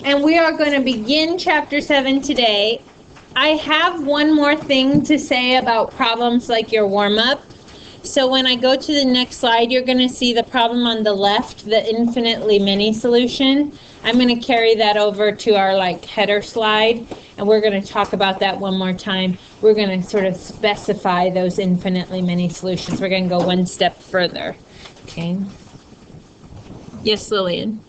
And we are going to begin chapter 7 today. I have one more thing to say about problems like your warm-up. So when I go to the next slide, you're going to see the problem on the left, the infinitely many solution. I'm going to carry that over to our header slide, and we're going to talk about that one more time. We're going to sort of specify those infinitely many solutions. We're going to go one step further. Okay. Yes, Lillian.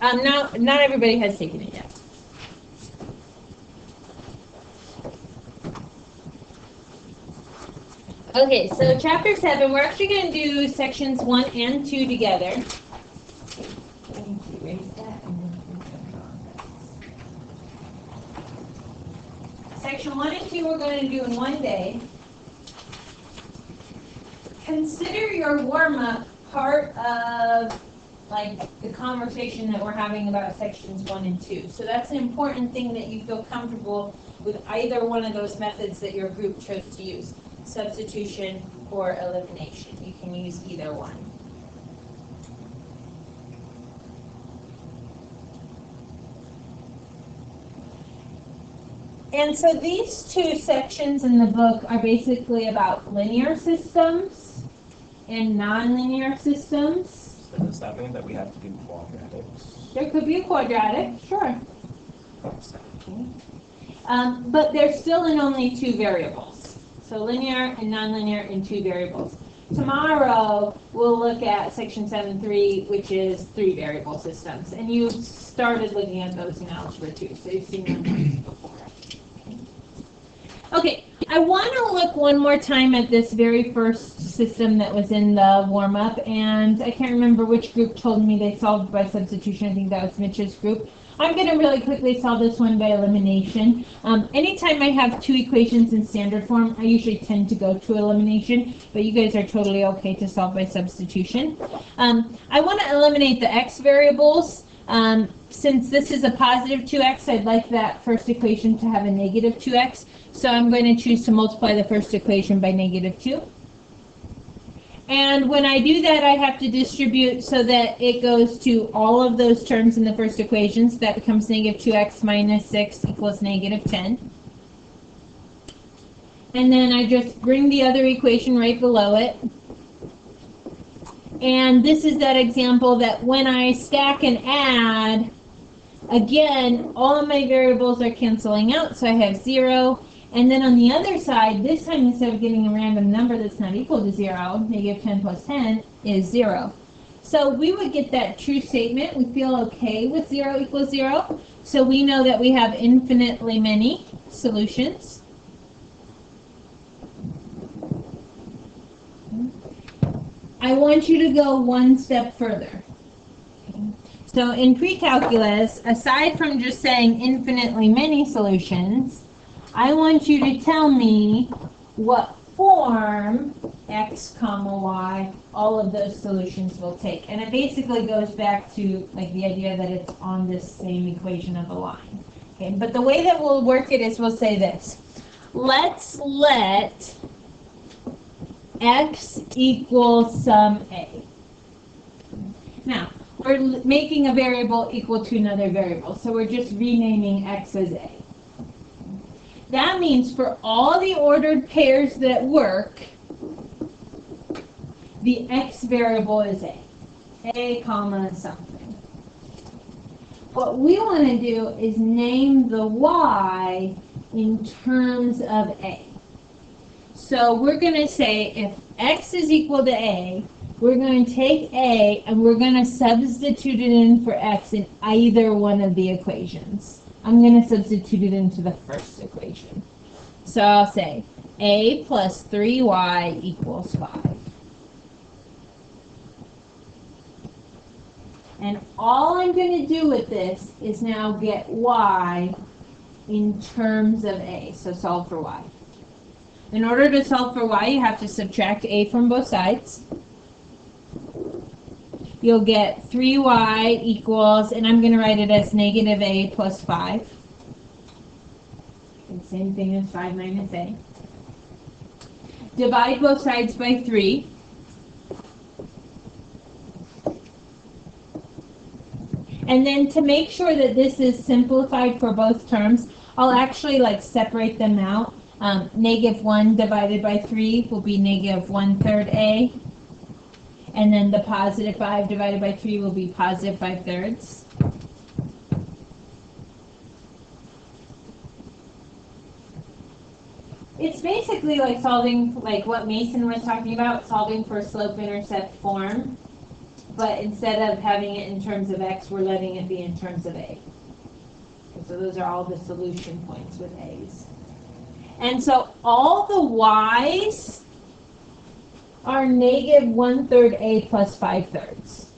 Not everybody has taken it yet. Okay, so chapter 7, we're actually going to do sections 1 and 2 together. Section 1 and 2 we're going to do in one day. Consider your warm-up part of the conversation that we're having about sections 1 and 2. So that's an important thing, that you feel comfortable with either one of those methods that your group chose to use, substitution or elimination. You can use either one. And so these two sections in the book are basically about linear systems and nonlinear systems. So does that mean that we have to do quadratics? There could be a quadratic, sure. But they're still in only two variables. So linear and nonlinear in two variables. Tomorrow, we'll look at section 7.3, which is 3 variable systems. And you started looking at those in Algebra 2, so you've seen them before. Okay, I want to look one more time at this very first system that was in the warm-up, and I can't remember which group told me they solved by substitution. I think that was Mitch's group. I'm going to really quickly solve this one by elimination. Anytime I have two equations in standard form, I usually tend to go to elimination, but you guys are totally okay to solve by substitution. I want to eliminate the x variables. Since this is a positive 2x, I'd like that first equation to have a negative 2x. So I'm going to choose to multiply the first equation by negative 2. And when I do that, I have to distribute so that it goes to all of those terms in the first equation. So that becomes negative 2x minus 6 equals negative 10. And then I just bring the other equation right below it. And this is that example that when I stack and add, again, all of my variables are canceling out, so I have 0. And then on the other side, this time instead of getting a random number that's not equal to 0, negative 10 plus 10 is 0. So we would get that true statement. We feel okay with 0 equals 0. So we know that we have infinitely many solutions. I want you to go one step further. So in pre-calculus, aside from just saying infinitely many solutions, I want you to tell me what form, x, comma, y, all of those solutions will take. And it basically goes back to the idea that it's on this same equation of a line. Okay, but the way that we'll work it is we'll say this. Let's let x equal sum a. Now, we're making a variable equal to another variable, so we're just renaming x as a. That means for all the ordered pairs that work, the x variable is a comma something. What we want to do is name the y in terms of a. So we're going to say if x is equal to a, we're going to take a and we're going to substitute it in for x in either one of the equations. I'm going to substitute it into the first equation. So I'll say a plus 3y equals 5. And all I'm going to do with this is now get y in terms of a. So solve for y. In order to solve for y, you have to subtract a from both sides. You'll get 3y equals, and I'm going to write it as negative a plus 5. And same thing as 5 minus a. Divide both sides by 3. And then to make sure that this is simplified for both terms, I'll actually like separate them out. -1 divided by 3 will be -1/3 a. And then the +5 divided by 3 will be +5/3. It's basically like solving, like what Mason was talking about, solving for slope-intercept form. But instead of having it in terms of x, we're letting it be in terms of a. So those are all the solution points with a's. And so all the y's are -1/3 a plus 5/3.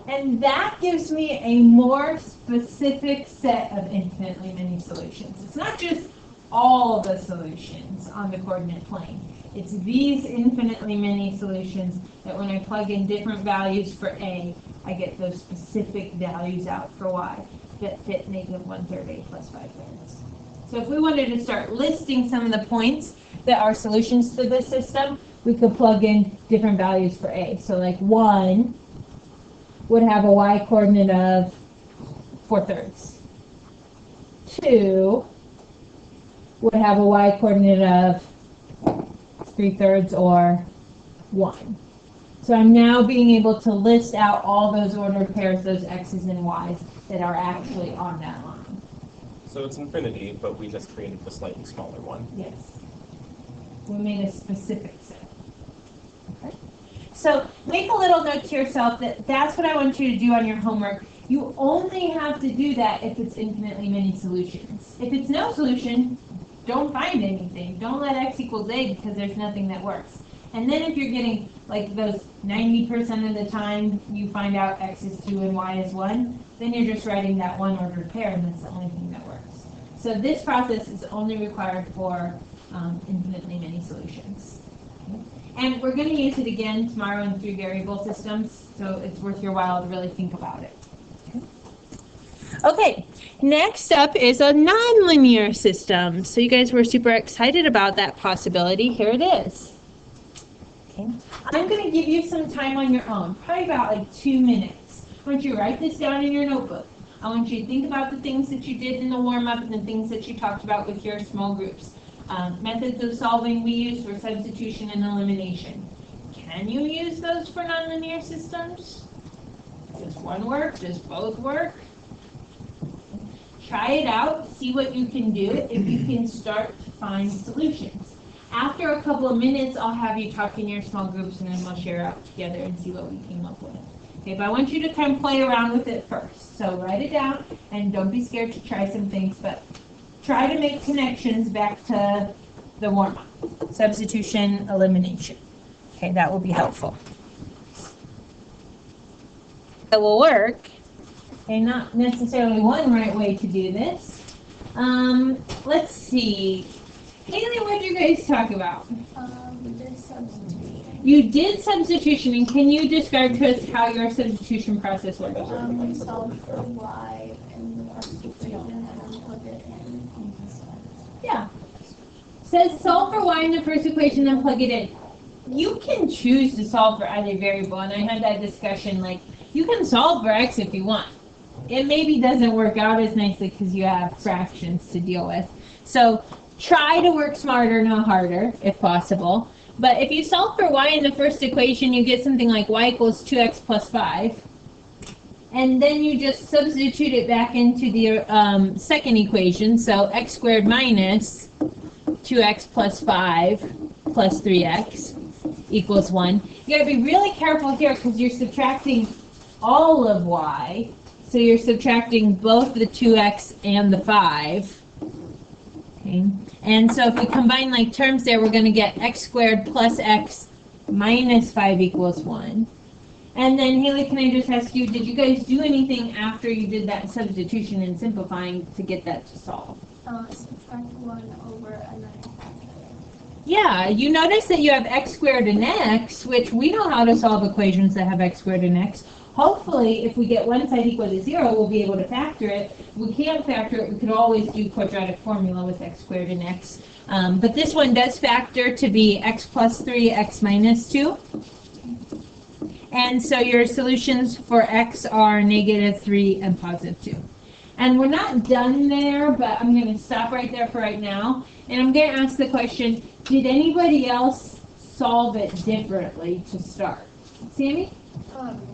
And that gives me a more specific set of infinitely many solutions. It's not just all the solutions on the coordinate plane. It's these infinitely many solutions that when I plug in different values for a, I get those specific values out for y that fit -1/3 a plus 5/3. So if we wanted to start listing some of the points that are solutions to this system, we could plug in different values for a. So like 1 would have a y coordinate of 4/3. 2 would have a y coordinate of 3/3 or 1. So I'm now being able to list out all those ordered pairs, those x's and y's that are actually on that line. So it's infinity, but we just created a slightly smaller one. Yes. We made a specific set. Okay. So make a little note to yourself that that's what I want you to do on your homework. You only have to do that if it's infinitely many solutions. If it's no solution, don't find anything. Don't let x equals a because there's nothing that works. And then if you're getting like those 90% of the time you find out x is 2 and y is 1, then you're just writing that one ordered pair and that's the only thing that works. So this process is only required for infinitely many solutions. And we're going to use it again tomorrow in 3 variable systems, so it's worth your while to really think about it. Okay, next up is a nonlinear system. So you guys were super excited about that possibility. Here it is. Okay. I'm going to give you some time on your own, probably about like 2 minutes. I want you to write this down in your notebook. I want you to think about the things that you did in the warm-up and the things that you talked about with your small groups. Methods of solving we use for substitution and elimination. Can you use those for nonlinear systems? Does one work? Does both work? Try it out, see what you can do, if you can start to find solutions. After a couple of minutes, I'll have you talk in your small groups and then we'll share out together and see what we came up with. Okay, but I want you to kind of play around with it first. So write it down and don't be scared to try some things, but try to make connections back to the warm-up. Substitution, elimination. Okay, that will be helpful. That will work. Okay, not necessarily one right way to do this. Let's see. Haley, what did you guys talk about? We did substitution. You did substitution, and can you describe to us how your substitution process works? We solved for y in the first equation and then put it in. Yeah. Says solve for y in the first equation, then plug it in. You can choose to solve for either variable, and I had that discussion, like, you can solve for x if you want. It maybe doesn't work out as nicely because you have fractions to deal with. So try to work smarter, not harder, if possible. But if you solve for y in the first equation, you get something like y equals 2x plus 5. And then you just substitute it back into the second equation. So x squared minus 2x plus 5 plus 3x equals 1. You got to be really careful here because you're subtracting all of y. So you're subtracting both the 2x and the 5. Okay. And so if we combine like terms there, we're going to get x squared plus x minus 5 equals 1. And then, Haley, can I just ask you, did you guys do anything after you did that substitution and simplifying to get that to solve? Subtract 1 over and then factor. Yeah, you notice that you have x squared and x, which we know how to solve equations that have x squared and x. Hopefully, if we get one side equal to 0, we'll be able to factor it. If we can't factor it, we could always do quadratic formula with x squared and x. But this one does factor to be x plus 3, x minus 2. And so your solutions for x are negative 3 and positive 2. And we're not done there, but I'm going to stop right there for right now. And I'm going to ask the question, did anybody else solve it differently to start? Sammy?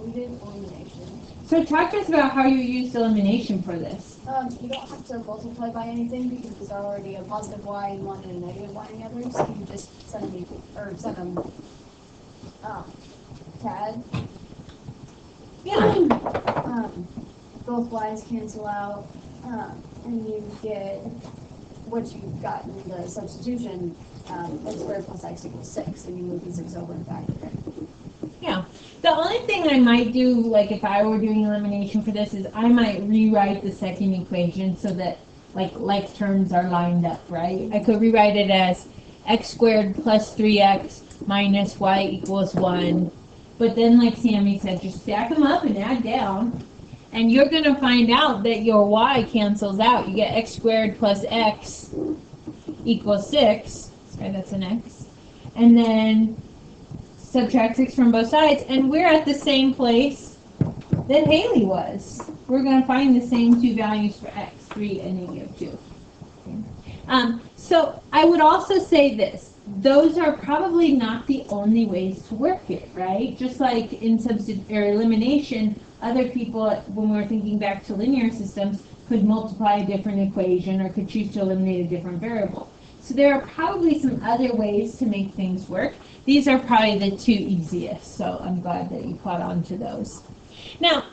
We did elimination. So talk to us about how you used elimination for this. You don't have to multiply by anything because there's already a positive y in one and a negative y in the other, so you just send them tag. Yeah. Both y's cancel out, and you get what you've got in the substitution, x squared plus x equals 6, and you move the 6 over and factor it. Yeah. The only thing I might do, like if I were doing elimination for this, is I might rewrite the second equation so that like terms are lined up, right? I could rewrite it as x squared plus 3x minus y equals 1. But then, like Sammy said, just stack them up and add down. And you're going to find out that your y cancels out. You get x squared plus x equals 6. Sorry, that's an x. And then subtract 6 from both sides. And we're at the same place that Haley was. We're going to find the same two values for x, 3 and negative 2. So I would also say this. Those are probably not the only ways to work it, right? Just like in elimination, other people, when we're thinking back to linear systems, could multiply a different equation or could choose to eliminate a different variable. So there are probably some other ways to make things work. These are probably the two easiest, so I'm glad that you caught on to those. Now,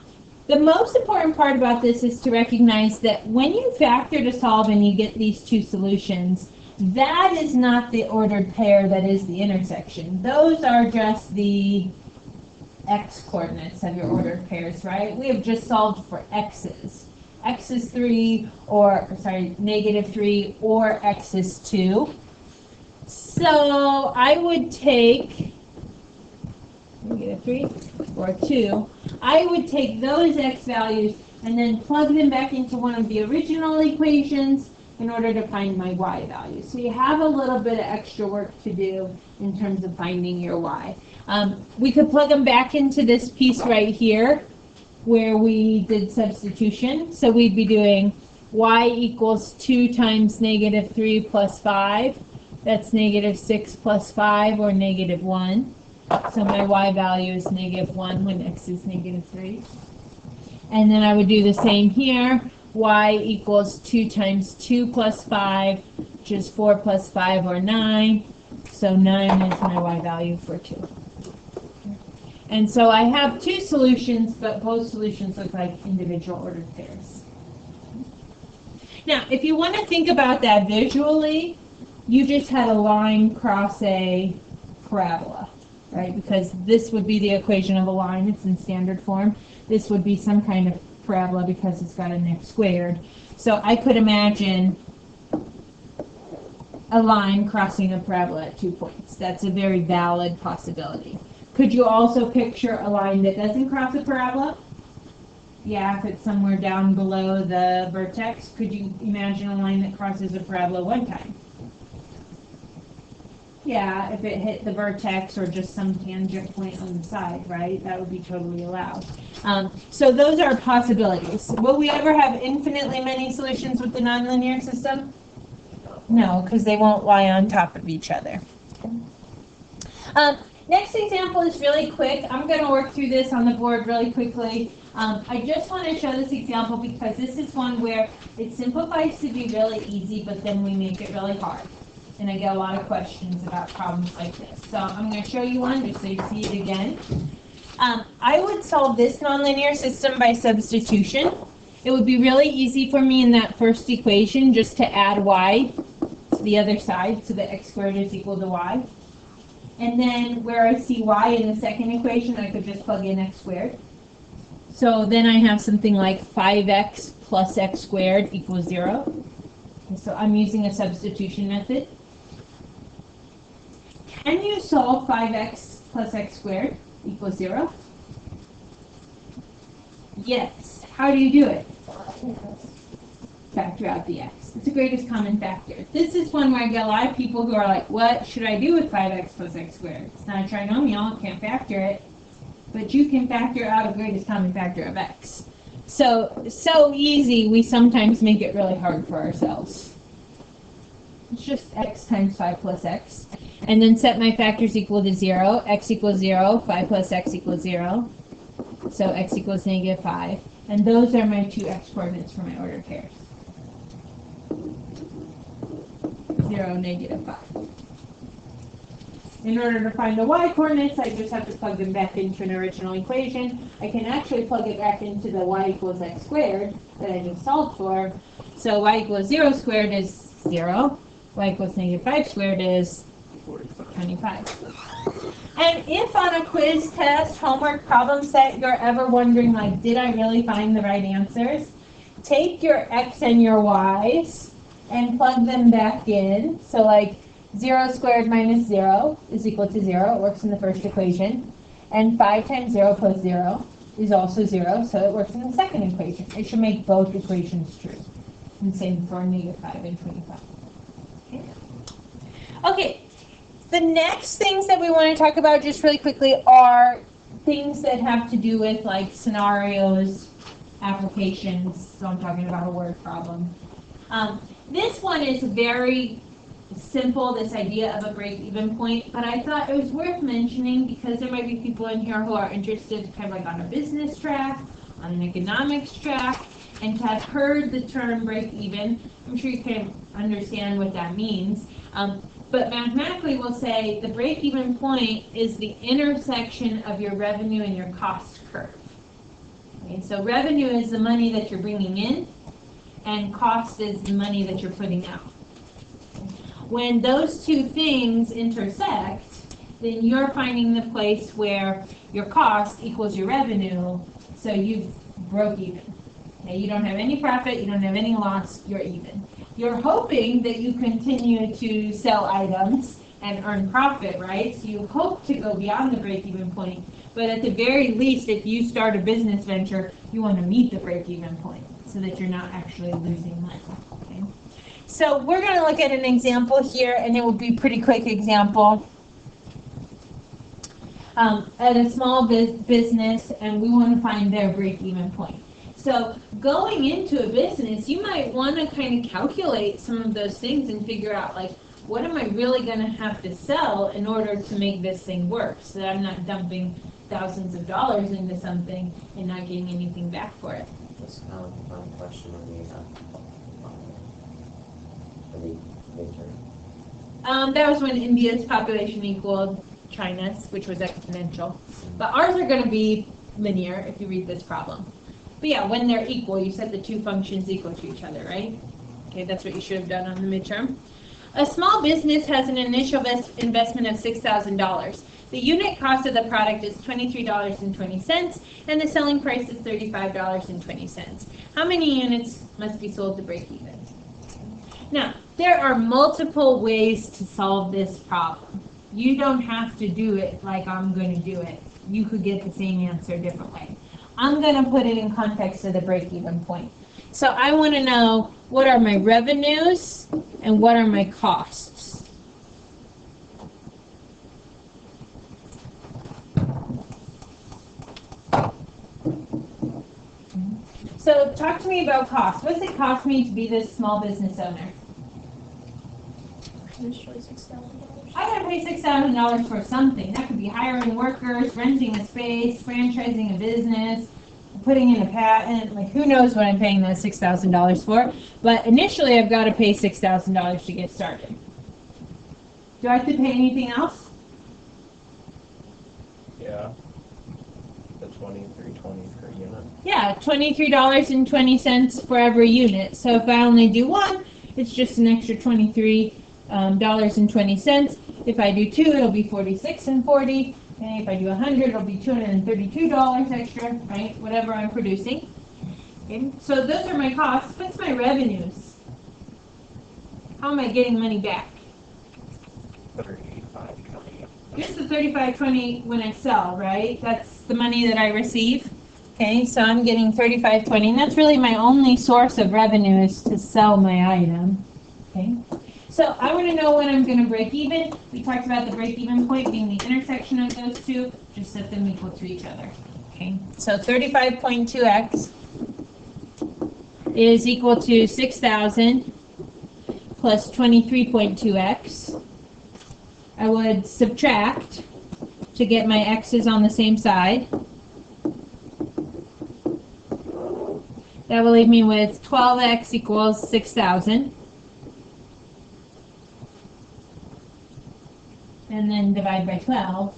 the most important part about this is to recognize that when you factor to solve and you get these two solutions, that is not the ordered pair that is the intersection. Those are just the x-coordinates of your ordered pairs, right? We have just solved for x's. X is 3, negative 3, or x is 2. So I would take negative 3 or 2. I would take those x values and then plug them back into one of the original equations in order to find my y value. So you have a little bit of extra work to do in terms of finding your y. We could plug them back into this piece right here where we did substitution. So we'd be doing y equals 2 times negative 3 plus 5. That's negative 6 plus 5, or negative 1. So my y value is negative 1 when x is negative 3. And then I would do the same here. Y equals 2 times 2 plus 5, which is 4 plus 5, or 9. So 9 is my y value for 2. And so I have two solutions, but both solutions look like individual ordered pairs. Now, if you want to think about that visually, you just had a line cross a parabola, right? Because this would be the equation of a line. It's in standard form. This would be some kind of parabola because it's got an x squared. So I could imagine a line crossing a parabola at 2 points. That's a very valid possibility. Could you also picture a line that doesn't cross a parabola? Yeah, if it's somewhere down below the vertex. Could you imagine a line that crosses a parabola one time? Yeah, if it hit the vertex or just some tangent point on the side, right? That would be totally allowed. So those are possibilities. Will we ever have infinitely many solutions with the nonlinear system? No, because they won't lie on top of each other. Next example is really quick. I'm going to work through this on the board really quickly. I just want to show this example because this is one where it simplifies to be really easy, but then we make it really hard. And I get a lot of questions about problems like this. So I'm going to show you one just so you see it again. I would solve this nonlinear system by substitution. It would be really easy for me in that first equation just to add y to the other side so that x squared is equal to y. And then where I see y in the second equation, I could just plug in x squared. So then I have something like 5x plus x squared equals 0. And so I'm using a substitution method. Can you solve 5x plus x squared equals 0? Yes. How do you do it? Factor out the x. It's the greatest common factor. This is one where I get a lot of people who are like, what should I do with 5x plus x squared? It's not a trinomial, can't factor it. But you can factor out a greatest common factor of x. So easy, we sometimes make it really hard for ourselves. It's just x times 5 plus x. And then set my factors equal to 0. X equals 0, 5 plus x equals 0. So x equals negative 5. And those are my two x coordinates for my ordered pairs. 0, negative 5. In order to find the y coordinates, I just have to plug them back into an original equation. I can actually plug it back into the y equals x squared that I just solved for. So y equals 0 squared is 0. Y equals negative 5 squared is 25. And if on a quiz test, homework problem set, you're ever wondering, like, did I really find the right answers? Take your x and your y's and plug them back in. So, like, 0 squared minus 0 is equal to 0. It works in the first equation. And 5 times 0 plus 0 is also 0, so it works in the second equation. It should make both equations true. And same for negative 5 and 25. Okay, the next things that we want to talk about just really quickly are things that have to do with like scenarios, applications. So I'm talking about a word problem. This one is very simple, this idea of a break-even point, but I thought it was worth mentioning because there might be people in here who are interested kind of like on a business track, on an economics track, and have heard the term break-even. I'm sure you can understand what that means. But mathematically we'll say the break-even point is the intersection of your revenue and your cost curve. Okay, so revenue is the money that you're bringing in, and cost is the money that you're putting out. When those two things intersect, then you're finding the place where your cost equals your revenue, so you've broke even. Okay, you don't have any profit, you don't have any loss, you're even. You're hoping that you continue to sell items and earn profit, right? So you hope to go beyond the break-even point, but at the very least, if you start a business venture, you want to meet the break-even point so that you're not actually losing money. Okay? So we're going to look at an example here, and it will be a pretty quick example. At a small business, and we want to find their break-even point. So going into a business, you might want to kind of calculate some of those things and figure out, like, what am I really going to have to sell in order to make this thing work so that I'm not dumping thousands of dollars into something and not getting anything back for it. That's kind of a fun question on the midterm. That was when India's population equaled China's, which was exponential. But ours are going to be linear if you read this problem. But yeah, when they're equal, you set the two functions equal to each other, right? Okay, that's what you should have done on the midterm. A small business has an initial investment of $6,000. The unit cost of the product is $23.20, and the selling price is $35.20. How many units must be sold to break even? Now, there are multiple ways to solve this problem. You don't have to do it like I'm going to do it. You could get the same answer a different way. I'm going to put it in context of the break-even point. So I want to know, what are my revenues and what are my costs? So talk to me about cost. What does it cost me to be this small business owner? Initially $6,000. I gotta pay $6,000 for something. That could be hiring workers, renting a space, franchising a business, putting in a patent. Like, who knows what I'm paying that $6,000 for? But initially, I've got to pay $6,000 to get started. Do I have to pay anything else? Yeah. The $23.20 per unit. Yeah, $23.20 for every unit. So if I only do one, it's just an extra $23.20. If I do two, it'll be $46.40. And if I do 100, it'll be $232 extra, right? Whatever I'm producing. Okay. So those are my costs. What's my revenues? How am I getting money back? $35.20. Here's the $35.20 when I sell, right? That's the money that I receive. Okay, so I'm getting 35.20, and that's really my only source of revenue is to sell my item. Okay, so I want to know when I'm going to break even. We talked about the break even point being the intersection of those two. Just set them equal to each other. Okay, so 35.2x is equal to 6,000 plus 23.2x. I would subtract to get my x's on the same side. That will leave me with 12x equals 6,000. And then divide by 12.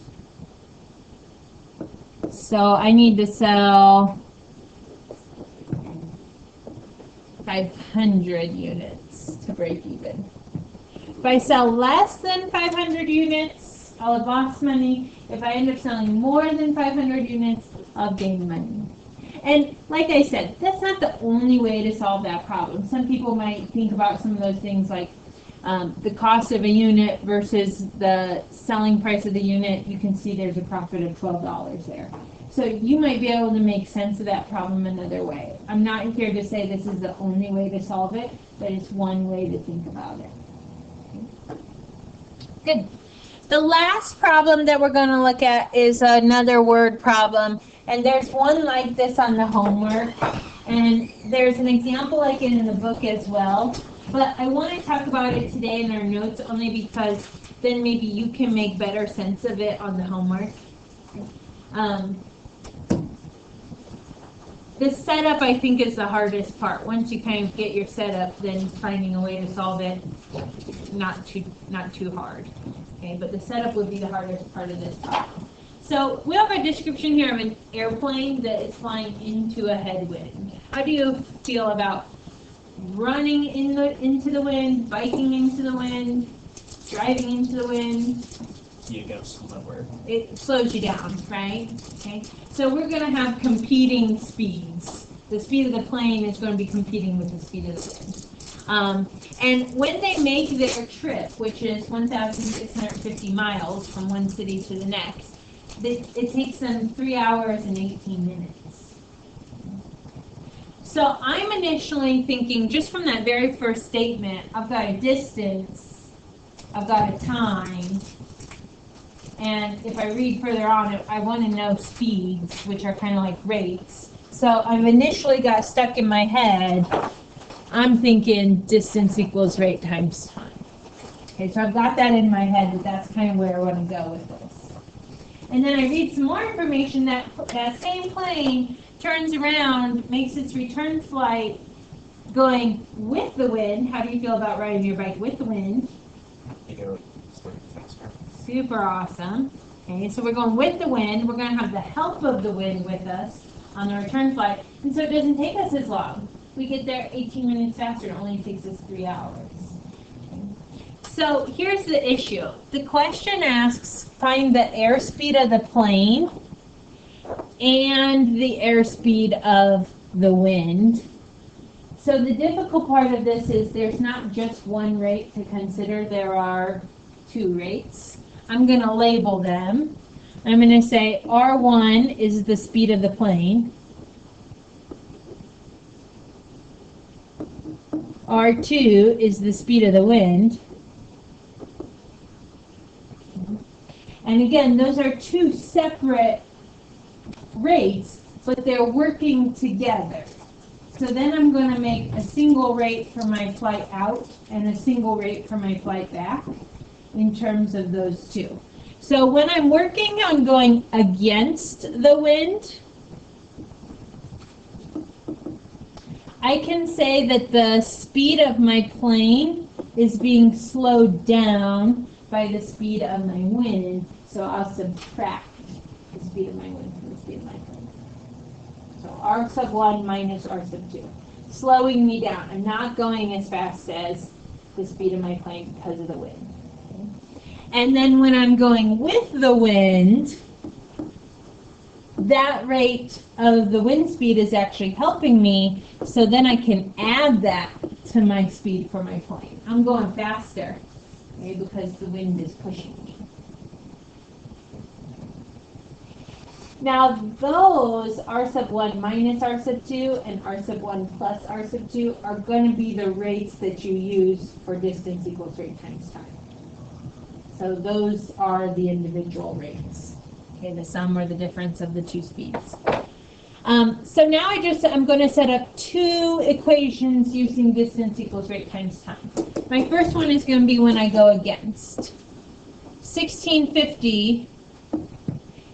So I need to sell 500 units to break even. If I sell less than 500 units, I'll have lost money. If I end up selling more than 500 units, I'll gain money. And like I said, that's not the only way to solve that problem. Some people might think about some of those things like the cost of a unit versus the selling price of the unit. You can see there's a profit of $12 there. So you might be able to make sense of that problem another way. I'm not here to say this is the only way to solve it, but it's one way to think about it. Okay. Good. The last problem that we're going to look at is another word problem. And there's one like this on the homework. And there's an example like it in the book as well. But I want to talk about it today in our notes only because then maybe you can make better sense of it on the homework. The setup, I think, is the hardest part. Once you kind of get your setup, then finding a way to solve it, not too hard. Okay, but the setup would be the hardest part of this problem. So we have a description here of an airplane that is flying into a headwind. How do you feel about running into the wind, biking into the wind, driving into the wind? You go slower. It slows you down, right? Okay. So we're going to have competing speeds. The speed of the plane is going to be competing with the speed of the wind. And when they make their trip, which is 1,650 miles from one city to the next, it takes them 3 hours and 18 minutes. So I'm initially thinking, just from that very first statement, I've got a distance, I've got a time, and if I read further on, I want to know speeds, which are kind of like rates. So I've initially got stuck in my head, I'm thinking distance equals rate times time. Okay, so I've got that in my head, but that's kind of where I want to go with this. And then I read some more information that that same plane turns around, makes its return flight going with the wind. How do you feel about riding your bike with the wind? You go slightly faster. Super awesome. Okay, so we're going with the wind. We're going to have the help of the wind with us on the return flight. And so it doesn't take us as long. We get there 18 minutes faster. It only takes us 3 hours. Okay. So here's the issue. The question asks, find the airspeed of the plane and the airspeed of the wind. So the difficult part of this is there's not just one rate to consider. There are two rates. I'm going to label them. I'm going to say R1 is the speed of the plane. R2 is the speed of the wind. And again, those are two separate rates, but they're working together. So then I'm going to make a single rate for my flight out and a single rate for my flight back in terms of those two. So when I'm working on going against the wind, I can say that the speed of my plane is being slowed down by the speed of my wind, so I'll subtract the speed of my wind from the speed of my plane. So R sub 1 minus R sub 2, slowing me down. I'm not going as fast as the speed of my plane because of the wind. Okay? And then when I'm going with the wind, that rate of the wind speed is actually helping me, so then I can add that to my speed for my plane. I'm going faster, okay, because the wind is pushing me. Now those R sub 1 minus R sub 2 and R sub 1 plus R sub 2 are going to be the rates that you use for distance equals rate times time. So those are the individual rates. Okay, the sum or the difference of the two speeds. So now I'm going to set up two equations using distance equals rate times time. My first one is going to be when I go against. 1650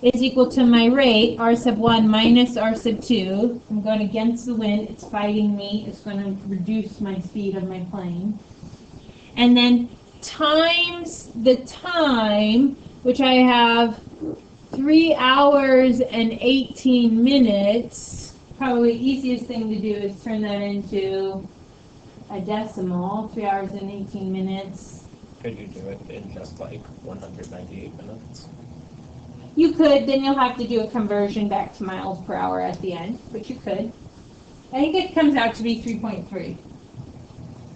is equal to my rate, R sub 1 minus R sub 2. I'm going against the wind. It's fighting me. It's going to reduce my speed of my plane. And then times the time, which I have 3 hours and 18 minutes. Probably the easiest thing to do is turn that into a decimal, 3 hours and 18 minutes. Could you do it in just like 198 minutes? You could, then you'll have to do a conversion back to miles per hour at the end, but you could. I think it comes out to be 3.3.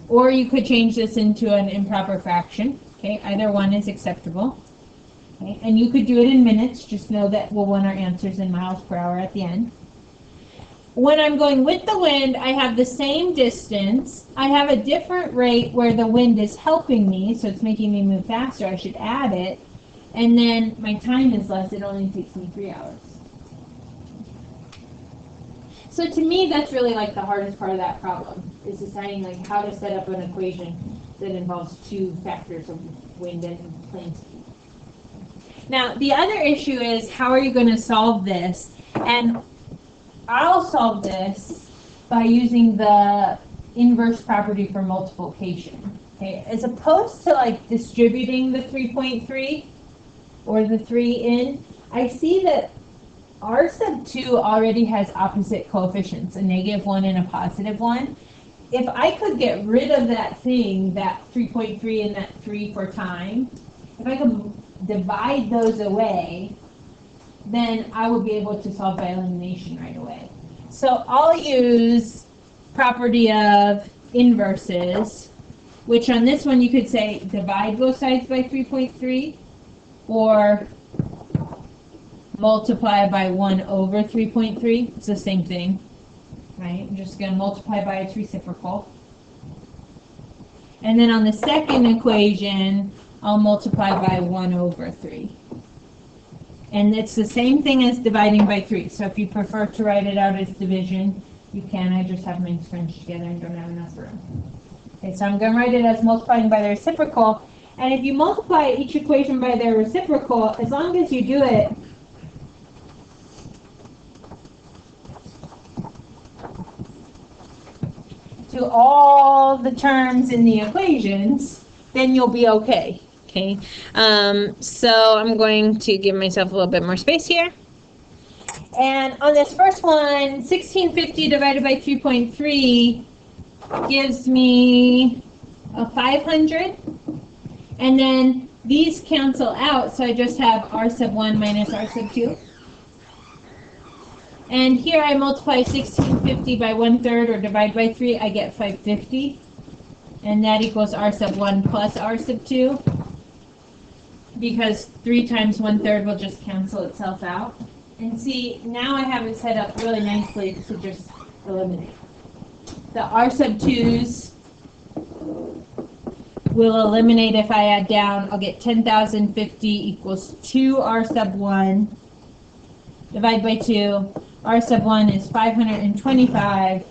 Or you could change this into an improper fraction. Okay, either one is acceptable. Okay, and you could do it in minutes, just know that we'll want our answers in miles per hour at the end. When I'm going with the wind, I have the same distance. I have a different rate where the wind is helping me, so it's making me move faster. I should add it. And then my time is less. It only takes me 3 hours. So to me, that's really like the hardest part of that problem, is deciding like how to set up an equation that involves two factors of wind and plane speed. Now, the other issue is how are you going to solve this? And I'll solve this by using the inverse property for multiplication. Okay, as opposed to like distributing the 3.3 or the 3 in, I see that R sub 2 already has opposite coefficients, a -1 and a +1. If I could get rid of that thing, that 3.3 and that 3 for time, if I could divide those away, then I would be able to solve by elimination right away. So I'll use property of inverses, which on this one you could say divide both sides by 3.3 or multiply by 1 over 3.3. It's the same thing, right? I'm just going to multiply by its reciprocal. And then on the second equation, I'll multiply by 1 over 3. And it's the same thing as dividing by 3. So if you prefer to write it out as division, you can. I just have mine scrunched together and don't have enough room. Okay, so I'm going to write it as multiplying by the reciprocal. And if you multiply each equation by their reciprocal, as long as you do it to all the terms in the equations, then you'll be okay. Okay, so I'm going to give myself a little bit more space here. And on this first one, 1650 divided by 3.3 gives me a 500. And then these cancel out, so I just have R sub 1 minus R sub 2. And here I multiply 1650 by 1/3 or divide by 3, I get 550. And that equals R sub 1 plus R sub 2. Because 3 times 1/3 will just cancel itself out. And see, now I have it set up really nicely to just eliminate. The R sub 2's will eliminate if I add down. I'll get 10,050 equals 2 R sub 1. Divide by 2. R sub 1 is 525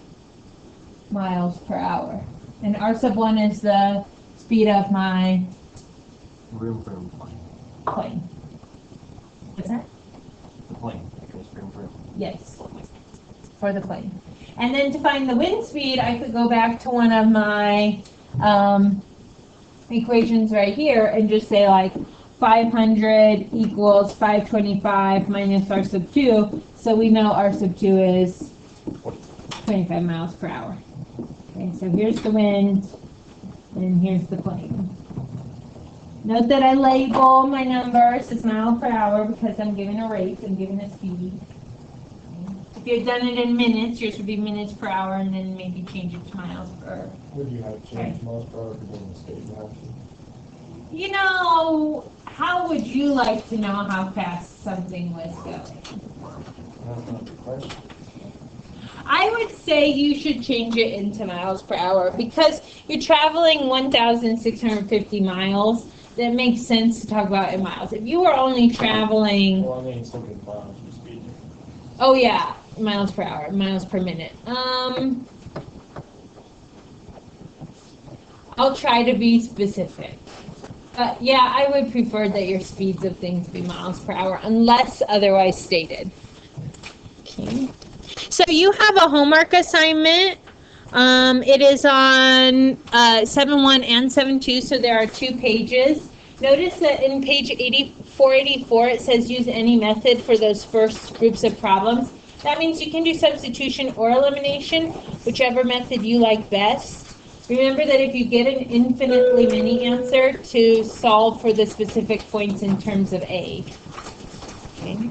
miles per hour. And R sub 1 is the speed of my Room plane. What's that? The plane. It goes room. Yes, for the plane. And then to find the wind speed, I could go back to one of my equations right here and just say like 500 equals 525 minus R sub 2. So we know R sub 2 is 25 miles per hour. Okay, so here's the wind, and here's the plane. Note that I label my numbers as miles per hour because I'm giving a rate, I'm giving a speed. If you had done it in minutes, yours would be minutes per hour, and then maybe change it to miles per. Would you have changed miles per hour if you didn't state you have to? You know, how would you like to know how fast something was going? That's not the question. I would say you should change it into miles per hour because you're traveling 1,650 miles. That makes sense to talk about in miles. If you were only traveling, Well, I mean, it's looking miles for speed. oh yeah, miles per hour, miles per minute. I'll try to be specific. But yeah, I would prefer that your speeds of things be miles per hour unless otherwise stated. Okay. So you have a homework assignment. It is on 7.1 and 7.2, so there are 2 pages. Notice that in page 484 it says use any method for those first groups of problems. That means you can do substitution or elimination, whichever method you like best. Remember that if you get an infinitely many answer, to solve for the specific points in terms of A. Okay.